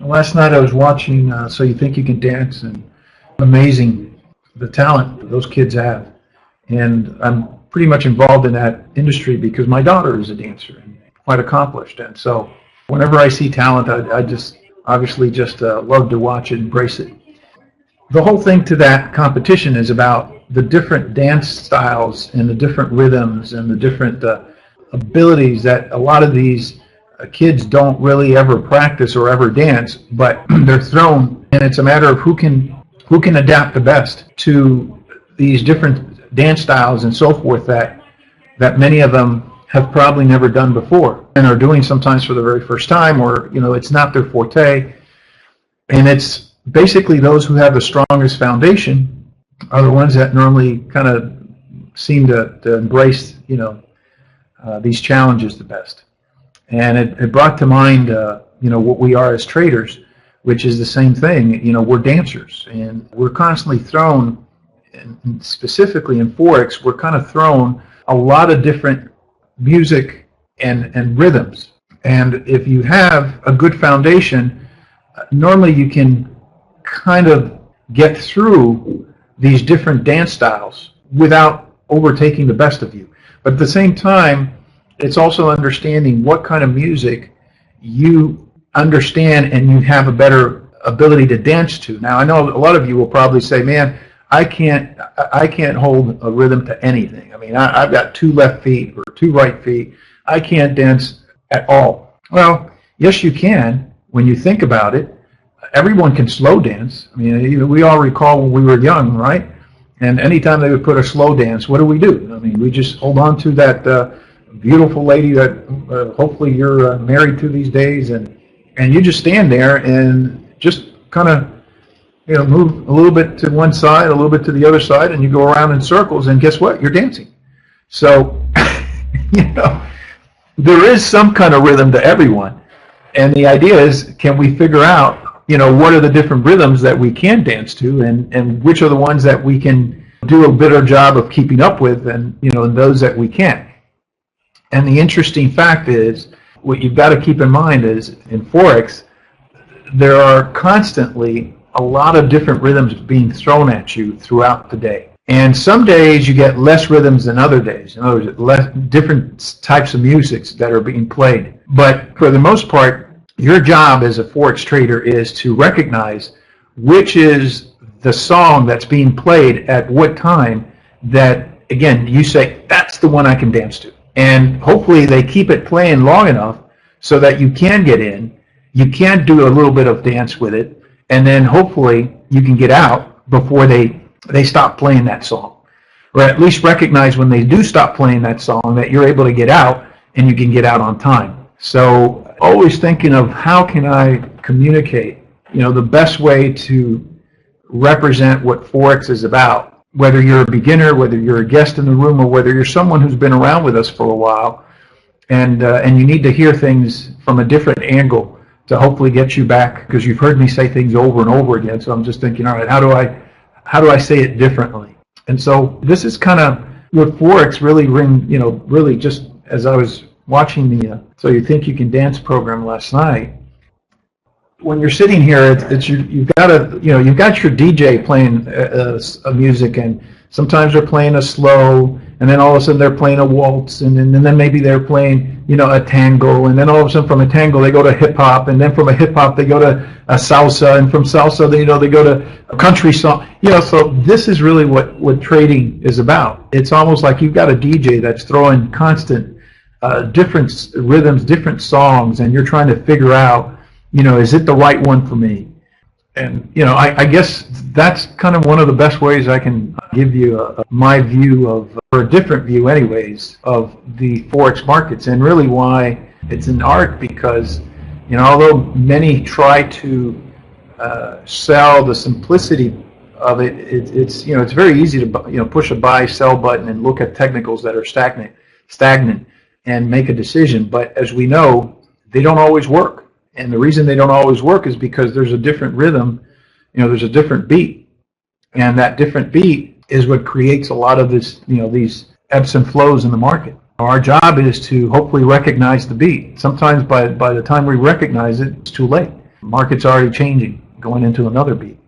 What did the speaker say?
Last night I was watching So You Think You Can Dance, and amazing the talent those kids have. And I'm pretty much involved in that industry because my daughter is a dancer and quite accomplished. And so whenever I see talent, I just obviously just love to watch it, embrace it. The whole thing to that competition is about the different dance styles and the different rhythms and the different abilities that a lot of these kids don't really ever practice or ever dance, but they're thrown, and it's a matter of who can adapt the best to these different dance styles and so forth that many of them have probably never done before and are doing sometimes for the very first time, or it's not their forte. And it's basically those who have the strongest foundation are the ones that normally kind of seem to embrace these challenges the best. And it brought to mind what we are as traders, which is the same thing. We're dancers, and we're constantly thrown, and specifically in Forex, we're kind of thrown a lot of different music and rhythms. And if you have a good foundation, normally you can kind of get through these different dance styles without overtaking the best of you. But at the same time, it's also understanding what kind of music you understand and you have a better ability to dance to. Now, I know a lot of you will probably say, man, I can't hold a rhythm to anything. I mean, I've got 2 left feet or 2 right feet. I can't dance at all. Well, yes, you can when you think about it. Everyone can slow dance. I mean, we all recall when we were young, right? And anytime they would put a slow dance, what do? I mean, we just hold on to that beautiful lady that hopefully you're married to these days, and you just stand there and just kind of move a little bit to one side, a little bit to the other side, and you go around in circles, and guess what? You're dancing. So there is some kind of rhythm to everyone, and the idea is, can we figure out what are the different rhythms that we can dance to, and which are the ones that we can do a better job of keeping up with, and and those that we can't. And the interesting fact is, what you've got to keep in mind is, in Forex, there are constantly a lot of different rhythms being thrown at you throughout the day. And some days you get less rhythms than other days. In other words, different types of musics that are being played. But for the most part, your job as a Forex trader is to recognize which is the song that's being played at what time that, again, you say, that's the one I can dance to. And hopefully they keep it playing long enough so that you can get in, you can do a little bit of dance with it, and then hopefully you can get out before they stop playing that song. Or at least recognize when they do stop playing that song that you're able to get out and you can get out on time. So always thinking of how can I communicate, the best way to represent what Forex is about. Whether you're a beginner, whether you're a guest in the room, or whether you're someone who's been around with us for a while, and you need to hear things from a different angle to hopefully get you back, because you've heard me say things over and over again. So I'm just thinking, all right, how do I say it differently? And so this is kind of what Forex really just as I was watching the So You Think You Can Dance program last night. When you're sitting here, you've got your DJ playing music, and sometimes they're playing a slow, and then all of a sudden they're playing a waltz, and then maybe they're playing a tango, and then all of a sudden from a tango they go to hip hop, and then from a hip hop they go to a salsa, and from salsa they go to a country song. So this is really what trading is about. It's almost like you've got a DJ that's throwing constant different rhythms, different songs, and you're trying to figure out, is it the right one for me? And, I guess that's kind of one of the best ways I can give you my view or a different view anyways, of the Forex markets, and really why it's an art, because, although many try to sell the simplicity of it, it's very easy to, push a buy, sell button and look at technicals that are stagnant and make a decision. But as we know, they don't always work. And the reason they don't always work is because there's a different rhythm, there's a different beat. And that different beat is what creates a lot of this, these ebbs and flows in the market. Our job is to hopefully recognize the beat. Sometimes by the time we recognize it, it's too late. market's already changing, going into another beat.